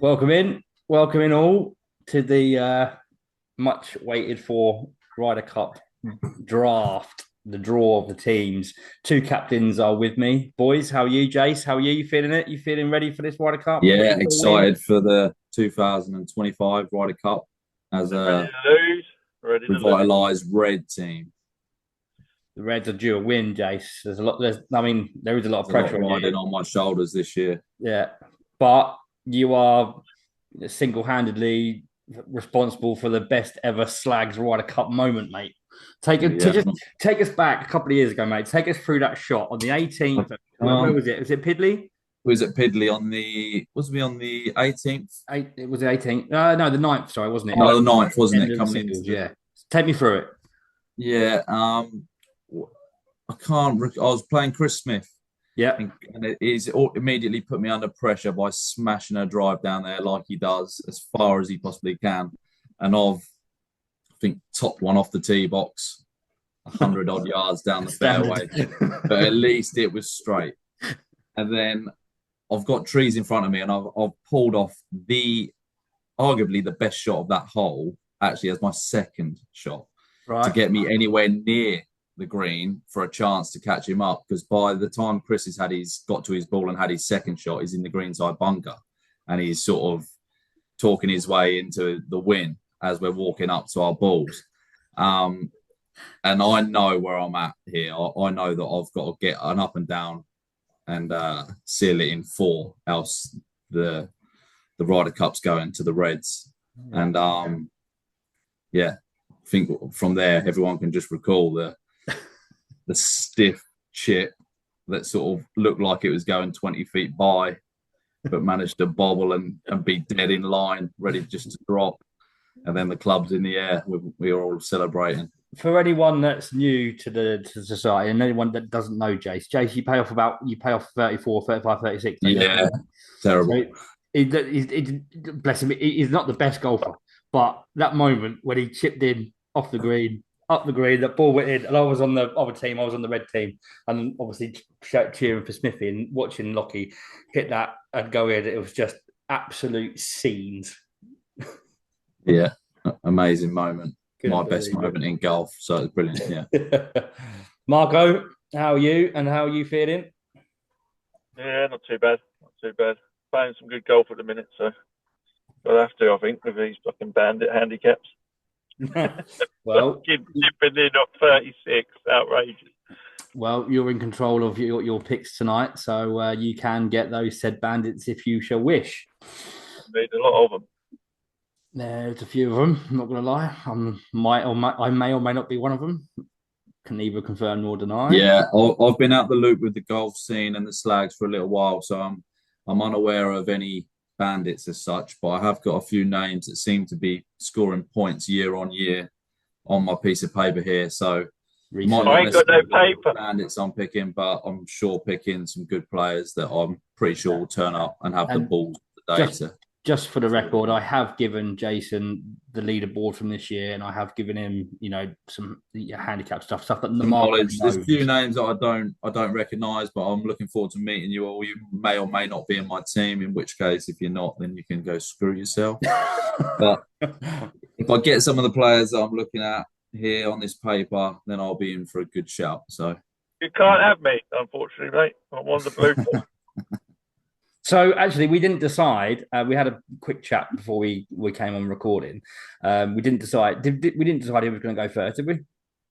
Welcome in all to the much waited for Ryder Cup draft, the draw of the teams. Two captains are with me. Boys, how are you, Jace? How are you? You feeling it? You feeling ready for this Ryder Cup? Yeah, Ready for a win? excited for the 2025 Ryder Cup as Ready a to lose. Ready to lose. revitalised red team. The Reds are due a win, Jace. There is a lot of There's a lot pressure on riding you. on my shoulders this year. Yeah. But you are single-handedly responsible for the best ever Slags Ryder Cup moment, mate. Yeah, Take us back a couple of years ago, mate. Take us through that shot on the 18th. Where was it? Was it Pidley? was it Pidley was we on the 18th? It was the 18th. No, the 9th, sorry, wasn't it? No, the 9th, wasn't End it? of the Coming into singles, yeah. Take me through it. yeah. I can't. I was playing Chris Smith, Yeah. and immediately put me under pressure by smashing a drive down there like he does as far as he possibly can, and I think topped one off the tee box 100 odd yards down the fairway, but at least it was straight. And then I've got trees in front of me, and I've pulled off arguably the best shot of that hole, actually, as my second shot to get me anywhere near the green for a chance to catch him up. Because by the time Chris has got to his ball and had his second shot, he's in the greenside bunker, and he's sort of talking his way into the win as we're walking up to our balls. And I know where I'm at here. I know that I've got to get an up and down and seal it in four, else the Ryder Cup's going to the Reds. And yeah, I think from there everyone can just recall the stiff chip that sort of looked like it was going 20 feet by, but managed to bobble and be dead in line, ready just to drop. And then the club's in the air. We are all celebrating. For anyone that's new to the society and anyone that doesn't know Jace, you pay off 34, 35, 36. Yeah, terrible. So bless him, he's not the best golfer, but that moment when he chipped in off the green, up the green, that ball went in, and I was on the other team, I was on the red team, and obviously cheering for Smithy and watching Lockie hit that and go in. It was just absolute scenes. Yeah, amazing moment. My best moment in golf, so it's brilliant. Yeah. Marco, how are you and how are you feeling? Yeah, not too bad. Not too bad. Playing some good golf at the minute, so I'll have to, I think, with these fucking bandit handicaps. Well, dipping in at 36, outrageous. Well, you're in control of your picks tonight, so you can get those said bandits if you shall wish. Need a lot of them. There's a few of them. I'm not going to lie. I may or may not be one of them. Can neither confirm nor deny. Yeah, I've been out the loop with the golf scene and the Slags for a little while, so I'm unaware of any bandits as such. But I have got a few names that seem to be scoring points year on year on my piece of paper here. So I ain't got no paper. Bandits I'm picking, but I'm sure picking some good players that I'm pretty sure will turn up and have the balls today. Just for the record, I have given Jason the leaderboard from this year, and I have given him, some handicap stuff that the knowledge. There's a few names that I don't recognise, but I'm looking forward to meeting you all. You may or may not be in my team. In which case, if you're not, then you can go screw yourself. But if I get some of the players that I'm looking at here on this paper, then I'll be in for a good shout. So you can't have me, unfortunately, mate. I'm on the blue. So actually, we didn't decide. We had a quick chat before we came on recording. We didn't decide. We didn't decide who was going to go first, did we?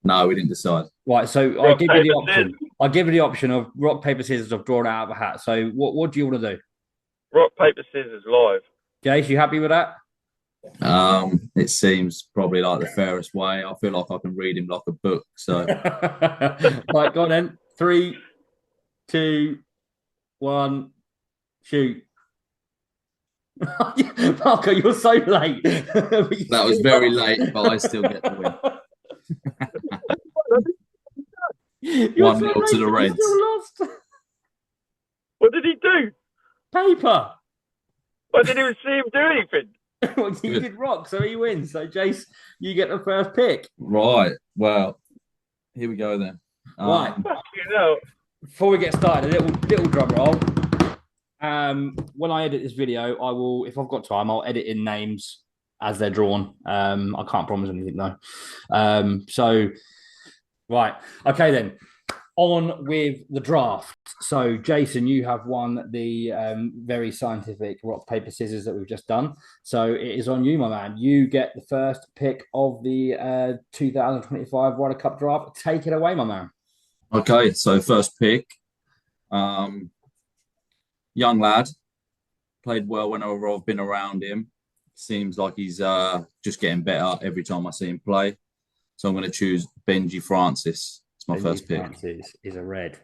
No, we didn't decide. Right. So I give you the option. I give you the option of rock, paper, scissors. I've drawn it out of a hat. So what do you want to do? Rock, paper, scissors, live. Jace, you happy with that? It seems probably like the fairest way. I feel like I can read him like a book. So right, go on then. 3, 2, 1. Shoot. Marco, you're so late. That was very late, but I still get the win. 1-0 to the Reds. What did he do? Paper. I didn't even see him do anything. Well, he did rock, so he wins. So, Jace, you get the first pick. Right. Well, here we go then. Right. Before we get started, a little drum roll. when I edit this video, I will, if I've got time, I'll edit in names as they're drawn. I can't promise anything though. So, right. Okay, then. On with the draft. So, Jason, you have won the very scientific rock, paper, scissors that we've just done. So, it is on you, my man. You get the first pick of the 2025 Ryder Cup draft. Take it away, my man. Okay, so first pick, young lad, played well whenever I've been around him. Seems like he's just getting better every time I see him play. So I'm going to choose Benji Francis. It's my first pick. Francis is a red.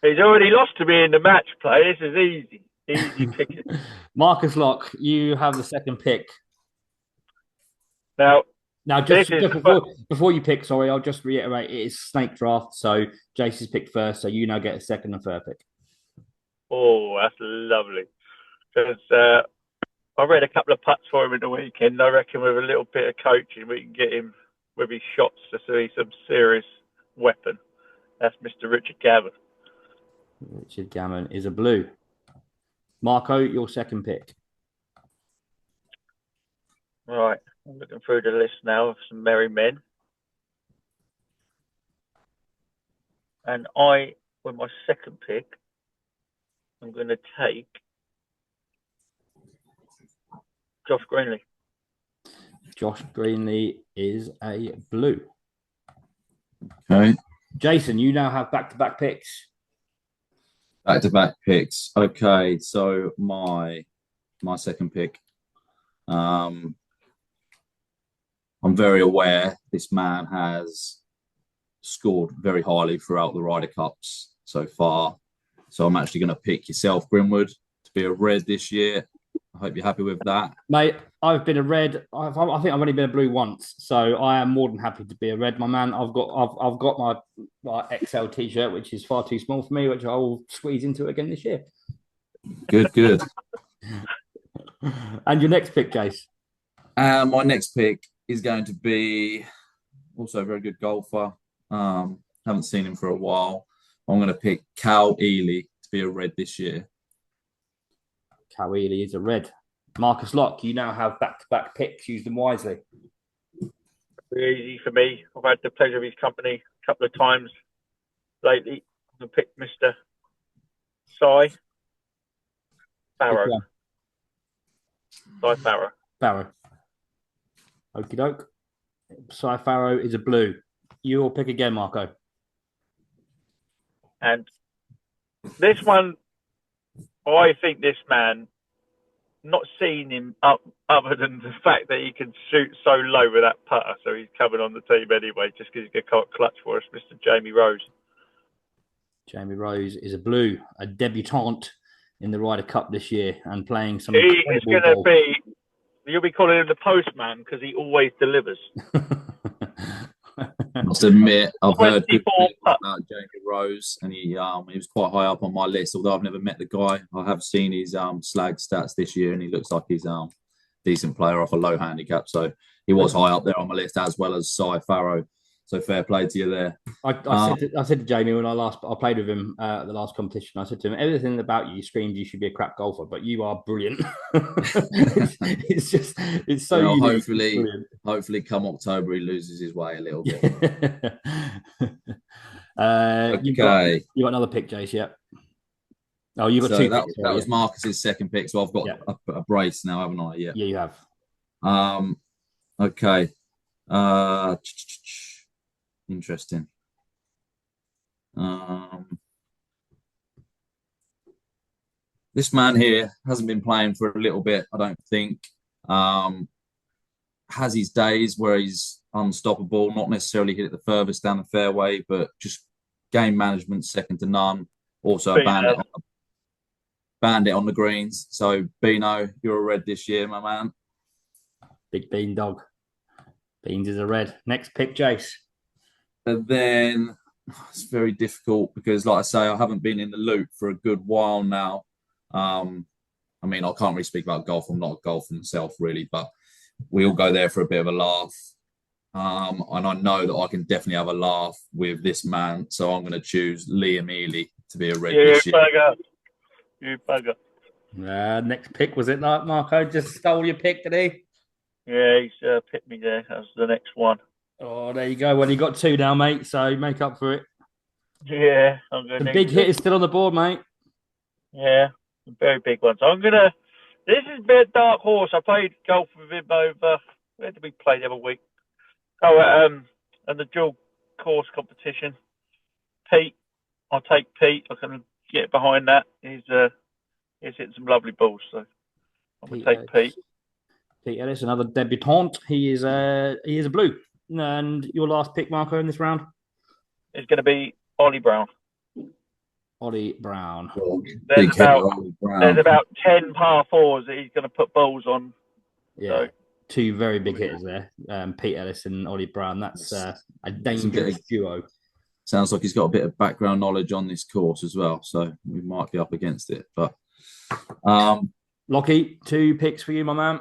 He's already lost to me in the match play. This is easy. Easy picking. Marcus Locke, you have the second pick. Now, just before you pick, sorry, I'll just reiterate, it is snake draft. So Jason's picked first, so you now get a second and third pick. Oh, that's lovely. Because I read a couple of putts for him in the weekend. I reckon with a little bit of coaching, we can get him with his shots to see some serious weapon. That's Mr. Richard Gammon. Richard Gammon is a blue. Marco, your second pick. Right. I'm looking through the list now of some merry men. And with my second pick, I'm going to take Josh Greenlee. Josh Greenlee is a blue. Okay. Jason, you now have back-to-back picks. Back-to-back picks. Okay, so my second pick. I'm very aware this man has scored very highly throughout the Ryder Cups so far. So I'm actually going to pick yourself, Grimwood, to be a red this year. I hope you're happy with that. Mate, I've been a red. I think I've only been a blue once. So I am more than happy to be a red, my man. I've got my XL t-shirt, which is far too small for me, which I will squeeze into again this year. Good. And your next pick, Jace? My next pick is going to be also a very good golfer. Haven't seen him for a while. I'm going to pick Cal Ely to be a red this year. Cal Ely is a red. Marcus Locke, you now have back-to-back picks. Use them wisely. Very easy for me. I've had the pleasure of his company a couple of times lately. I'm going to pick Mr. Cy Farrow. Cy Farrow. Farrow. Okie doke. Cy Farrow is a blue. You will pick again, Marco. And this one, I think this man, not seeing him other than the fact that he can shoot so low with that putter, so he's coming on the team anyway, just because he can clutch for us, Mr. Jamie Rose. Jamie Rose is a blue, a debutante in the Ryder Cup this year and playing some. He is going to be, you'll be calling him the postman because he always delivers. I must admit, I've heard good things about Jamie Rose, and he was quite high up on my list. Although I've never met the guy, I have seen his S.L.A.G.S stats this year, and he looks like he's a decent player off a low handicap. So he was high up there on my list, as well as Cy Farrow. So fair play to you there. I said to Jamie when I played with him at the last competition, I said to him, everything about you screams you should be a crap golfer, but you are brilliant. it's so unique. Hopefully come October he loses his way a little bit. Okay. You got another pick, Jace, yeah. Oh, you got two picks. That was Marcus's second pick, so I've got a brace now, haven't I? Yeah. Yeah, you have. Okay. Interesting. This man here hasn't been playing for a little bit, I don't think. Has his days where he's unstoppable, not necessarily hit it the furthest down the fairway, but just game management second to none. Also a bandit on the greens. So Beano, you're a red this year, my man. Big Bean dog. Beans is a red. Next pick, Jace. And then it's very difficult because, like I say, I haven't been in the loop for a good while now. I mean, I can't really speak about golf. I'm not a golfer myself, really, but we all go there for a bit of a laugh. And I know that I can definitely have a laugh with this man. So I'm going to choose Liam Ely to be a red this year. You bugger. Next pick, was it not, Marco? Just stole your pick, did he? Yeah, he's picked me there. That was the next one. Oh, there you go. Well, you got two now, mate. So make up for it. Yeah, I'm going The to big hit is still on the board, mate. Yeah, very big ones. This is a bit dark horse. I played golf with him over. Where did we play the other week? Oh, and the dual course competition. Pete, I'll take Pete. I can get behind that. He's hitting some lovely balls, so I'm gonna take Pete. Pete Ellis, another debutant. He is a blue. And your last pick, Marco, in this round? It's going to be Ollie Brown. Ollie Brown. There's about 10 par fours that he's going to put balls on. Yeah. So. Two very big hitters there, Pete Ellis and Ollie Brown. That's a dangerous duo. Sounds like he's got a bit of background knowledge on this course as well, so we might be up against it. But Lockie, two picks for you, my man.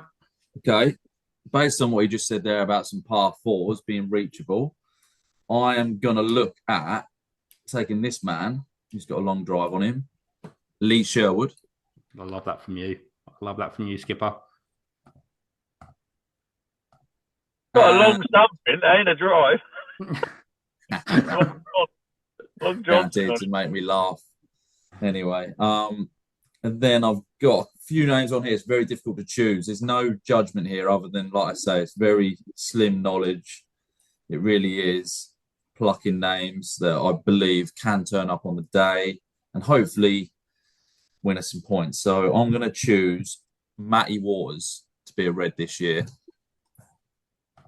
Okay, based on what you just said there about some par fours being reachable, I am going to look at taking this man. He's got a long drive on him, Lee Sherwood. I love that from you. Skipper. Got a long something, ain't a drive. long Guaranteed to make me laugh. Anyway, and then I've got a few names on here. It's very difficult to choose. There's no judgment here other than, like I say, it's very slim knowledge. It really is plucking names that I believe can turn up on the day and hopefully win us some points. So I'm going to choose Matty Waters to be a red this year.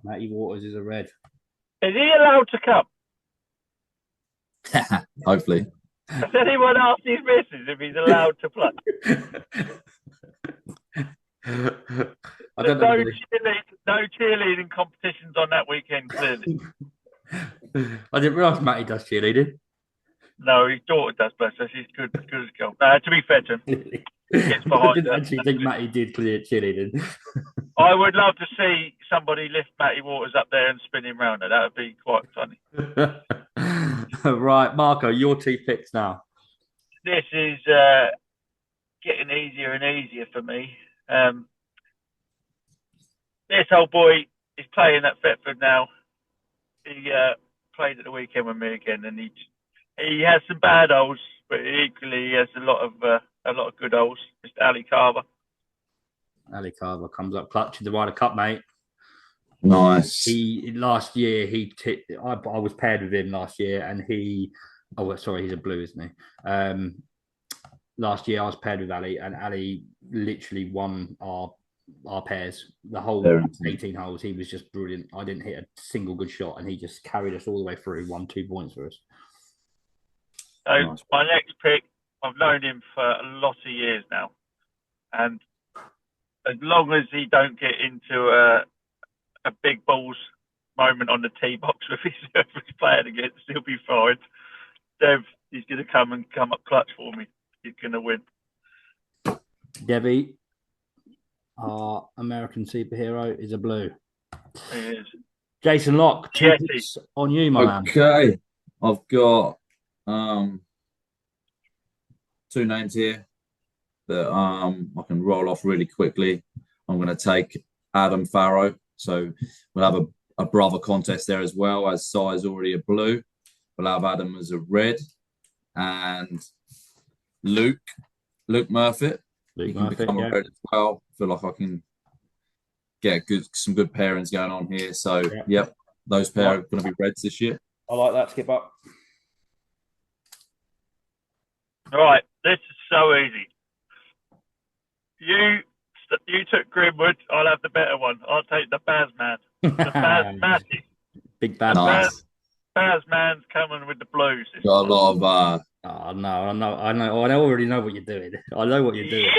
Matty Waters is a red. Is he allowed to come? Hopefully. Has anyone asked his missus if he's allowed to play? I don't know. No cheerleading competitions on that weekend, clearly. I didn't realise Matty does cheerleading. No, his daughter does, bless her. She's good as gold. To be fair to him, I didn't actually think Matty did cheerleading. I would love to see somebody lift Matty Waters up there and spin him round. That would be quite funny. Right, Marco, your two picks now. This is getting easier and easier for me. This old boy is playing at Thetford now. He played at the weekend with me again, and he has some bad holes, but equally he has a lot of good holes. Mr. Ali Carver. Ali Carver comes up clutch in the Ryder Cup, mate. Nice. Last year I was paired with him last year, and he's a blue, isn't he? Last year I was paired with Ali, and Ali literally won our pairs. The whole 18 holes, he was just brilliant. I didn't hit a single good shot, and he just carried us all the way through. Won 2 points for us. So nice. My next pick, I've known him for a lot of years now, and as long as he don't get into a big balls moment on the tee box with his playing against, he'll be fine. Dev, he's going to come up clutch for me. He's going to win. Debbie, our American superhero, is a blue. He is. Jason Locke, two picks on you, my man. Okay, I've got two names here that I can roll off really quickly. I'm going to take Adam Farrow. So we'll have a brother contest there as well, as Si's already a blue. We'll have Adam as a red. And Luke Murfitt. He can become a red as well. I feel like I can get some good pairings going on here. So, yep, those pair are going to be reds this year. I like that, Skip up. All right, this is so easy. You took Grimwood. I'll have the better one. I'll take the Baz man. The Baz Matty. Big Baz. Nice. Baz man's coming with the blues. Got a lot of. Oh no! I know. I already know what you're doing. I know what you're doing.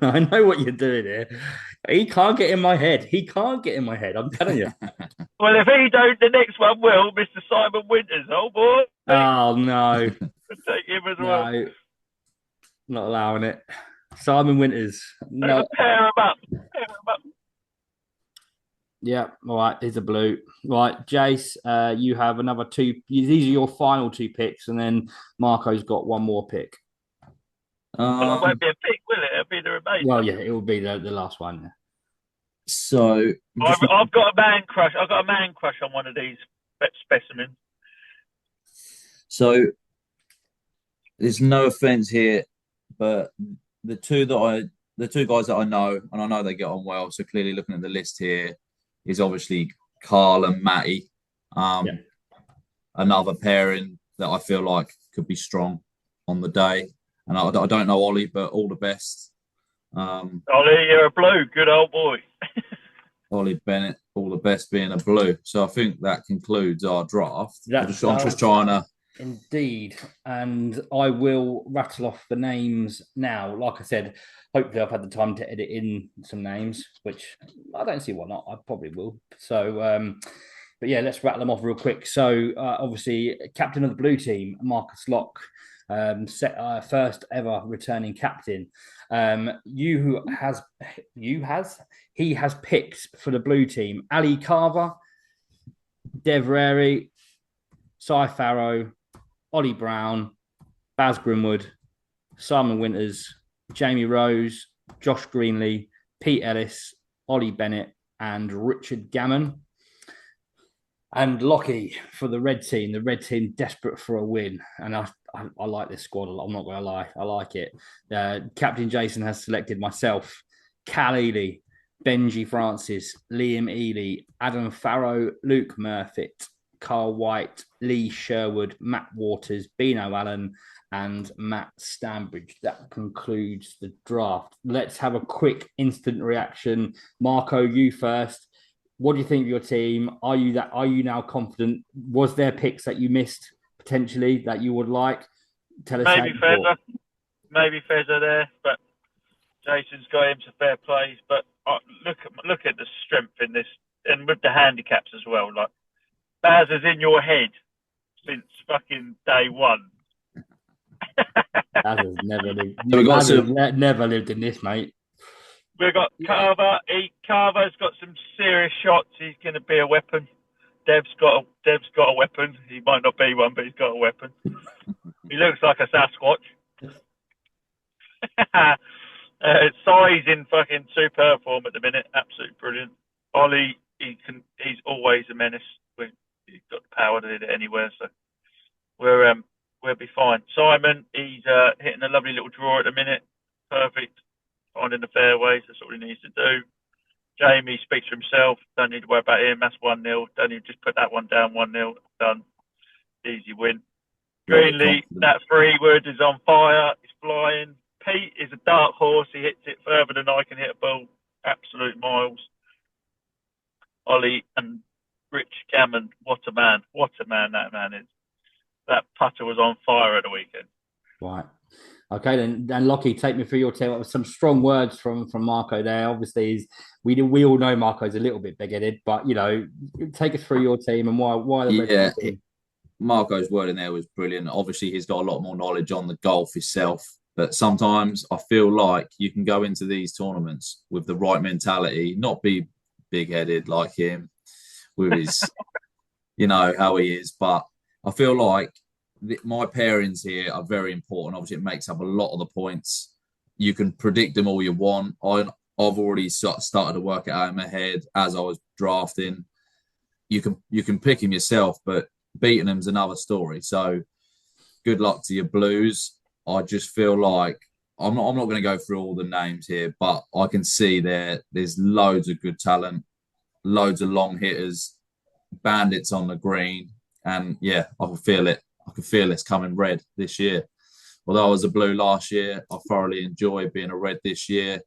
I know what you're doing here. He can't get in my head. I'm telling you. Well, if he don't, the next one will, Mr. Simon Winters. Oh boy. Oh no! Take him as well. Not allowing it. Simon Winters. No. Pair him up. Yeah, all right. Here's a blue. Right, Jace, you have another two. These are your final two picks, and then Marco's got one more pick. Well, it won't be a pick, will it? It'll be the remainder. Well, yeah, it will be the last one. Yeah. So I've got a man crush. I've got a man crush on one of these specimens. So there's no offense here, but the two guys that I know, and I know they get on well. So clearly, looking at the list here, is obviously Carl and Matty. Another pairing that I feel like could be strong on the day. And I don't know Ollie, but all the best. Ollie, you're a blue, good old boy. Ollie Bennett, all the best being a blue. So I think that concludes our draft. I'm just trying to. Indeed. And I will rattle off the names now. Like I said, hopefully I've had the time to edit in some names, which I don't see why not. I probably will. So, but yeah, let's rattle them off real quick. So, obviously, captain of the blue team, Marcus Locke, first ever returning captain. He has picked for the blue team Ali Carver, Dev Rary, Cy Farrow, Ollie Brown, Baz Grimwood, Simon Winters, Jamie Rose, Josh Greenlee, Pete Ellis, Ollie Bennett, and Richard Gammon. And Lockie for the red team desperate for a win. And I like this squad a lot. I'm not going to lie. I like it. Captain Jason has selected myself, Cal Ely, Benji Francis, Liam Ely, Adam Farrow, Luke Murfitt, Carl White, Lee Sherwood, Matt Waters, Bino Allen, and Matt Stanbridge. That concludes the draft. Let's have a quick instant reaction. Marco, you first. What do you think of your team? Are you now confident? Was there picks that you missed potentially that you would like? Tell us. Maybe Fezzer there, but Jason's got him to fair plays. But look at the strength in this, and with the handicaps as well. Like Baz is in your head since fucking day one. Baz has never lived in this, mate. We've got Carver. Carver's got some serious shots. He's going to be a weapon. Dev's got a weapon. He might not be one, but he's got a weapon. He looks like a Sasquatch. Size in fucking superb form at the minute. Absolutely brilliant. Ollie, he's always a menace. He's got the power to hit it anywhere, so we'll be fine. Simon, he's hitting a lovely little draw at the minute. Perfect. Finding the fairways, that's what he needs to do. Jamie speaks for himself. Don't need to worry about him. That's 1-0. Don't need to just put that one down. 1-0. Done. Easy win. Greenlee, that 3-wood is on fire. He's flying. Pete is a dark horse. He hits it further than I can hit a ball. Absolute miles. Ollie and Rich Gammon. What a man. What a man that man is. That putter was on fire at the weekend. Right. Okay, then Lockie, take me through your team. Some strong words from Marco there. Obviously, we all know Marco's a little bit big-headed, but take us through your team and why the team. Marco's word in there was brilliant. Obviously, he's got a lot more knowledge on the golf himself, but sometimes I feel like you can go into these tournaments with the right mentality, not be big-headed like him with his, how he is, but I feel like my pairings here are very important. Obviously, it makes up a lot of the points. You can predict them all you want. I've already started to work it out in my head as I was drafting. You can pick him yourself, but beating him's another story. So good luck to your Blues. I just feel like I'm not going to go through all the names here, but I can see there's loads of good talent, loads of long hitters, bandits on the green, and yeah, I can feel it. I can feel it's coming red this year. Although I was a blue last year, I thoroughly enjoy being a red this year.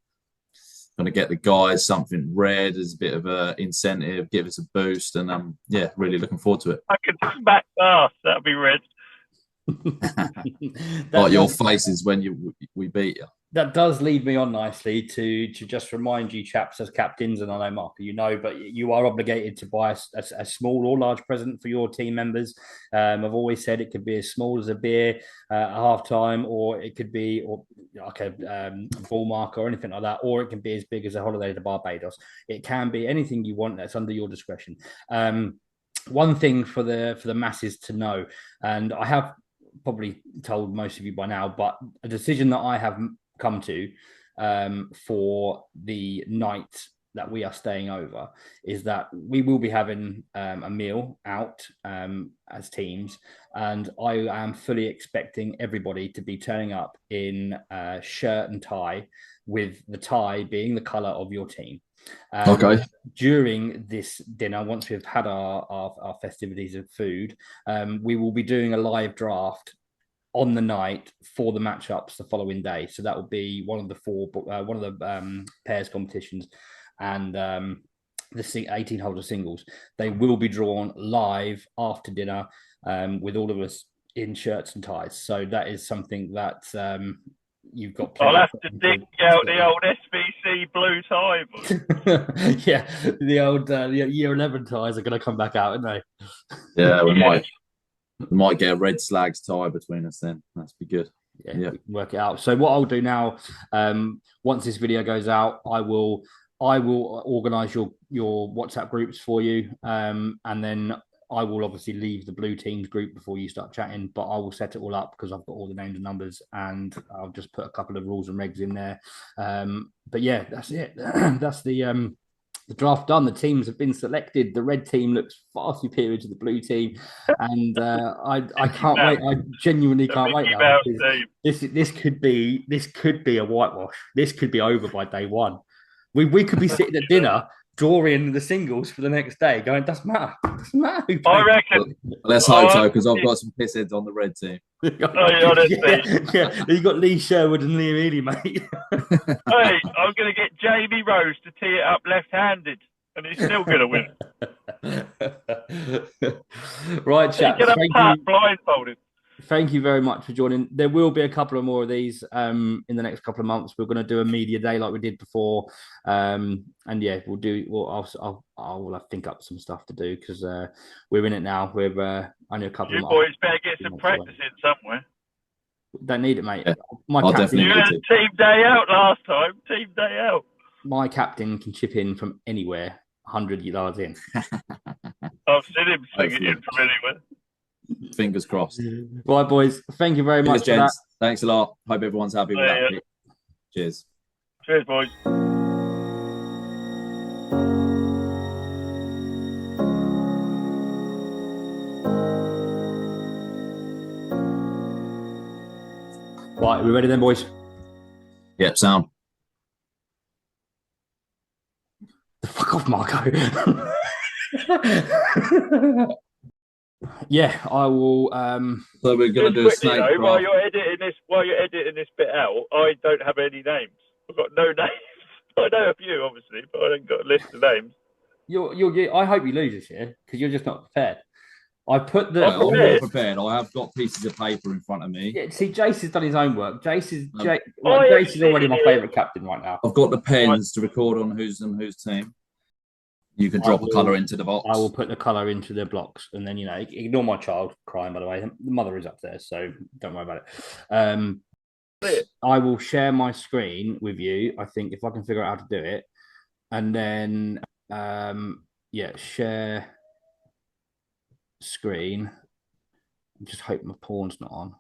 Going to get the guys something red as a bit of an incentive, give us a boost, and really looking forward to it. I can smack ass. That'll be red. Like your faces when we beat you. That does lead me on nicely to just remind you, chaps, as captains, and I know, Marco, but you are obligated to buy a small or large present for your team members. I've always said it could be as small as a beer at halftime, or it could be like a ball marker or anything like that, or it can be as big as a holiday to Barbados. It can be anything you want. That's under your discretion. One thing for the masses to know, and I have probably told most of you by now, but a decision that I have come to for the night that we are staying over is that we will be having a meal out as teams, and I am fully expecting everybody to be turning up in shirt and tie, with the tie being the color of your team. Okay. During this dinner, once we've had our festivities of food, we will be doing a live draft on the night for the matchups the following day. So that will be one of the pairs competitions, and the 18 holder singles. They will be drawn live after dinner, with all of us in shirts and ties. So that is something that you've got. I'll have to dig out the old SBC blue tie. Yeah, the old year 11 ties are going to come back out, aren't they? Yeah, we might get a red S.L.A.G.S tie between us then. That's be good. Yeah, we can work it out. So what I'll do now, once this video goes out, I will organise your WhatsApp groups for you, and then I will obviously leave the blue teams group before you start chatting, but I will set it all up because I've got all the names and numbers, and I'll just put a couple of rules and regs in there. But yeah, that's it. That's the draft done. The teams have been selected. The red team looks far superior to the blue team, and I can't wait. I genuinely can't wait now. This could be a whitewash. This could be over by day one. We could be sitting at dinner drawing the singles for the next day, going, doesn't matter. Doesn't matter who I reckon. Let's hope so, because I've got some piss heads on the red team. Yeah, you got Lee Sherwood and Liam Eady, mate. Hey, I'm going to get Jamie Rose to tee it up left-handed, and he's still going to win. Right, chaps. Blindfolded. Thank you very much for joining. There will be a couple of more of these in the next couple of months. We're going to do a media day like we did before, and yeah, I'll think up some stuff to do because we're in it now. We're only a couple. You boys better get some practice in somewhere. Don't need it, mate. Yeah, My captain, you had a team day out last time. Team day out. My captain can chip in from anywhere, 100 yards in. I've seen him swinging in from anywhere. Fingers crossed. Right, boys. Thank you very much. Gents. Thanks a lot. Hope everyone's happy with that. Yeah. Cheers. Cheers, boys. Right, are we ready then, boys? Yep, sound. Fuck off, Marco. Yeah, I will. So we're going to do a snake draft. While you're editing this bit out, I don't have any names. I've got no names. I know a few, obviously, but I haven't got a list of names. I hope you lose this year because you're just not prepared. I put the. I'm not prepared. I have got pieces of paper in front of me. Yeah, see, Jace has done his own work. Jace is already my favourite captain right now. I've got the pens to record on who's team. You can drop a colour into the box. I will put the colour into the blocks, and then ignore my child crying. By the way, the mother is upstairs, so don't worry about it. I will share my screen with you. I think if I can figure out how to do it, and then share screen. Just hope my porn's not on.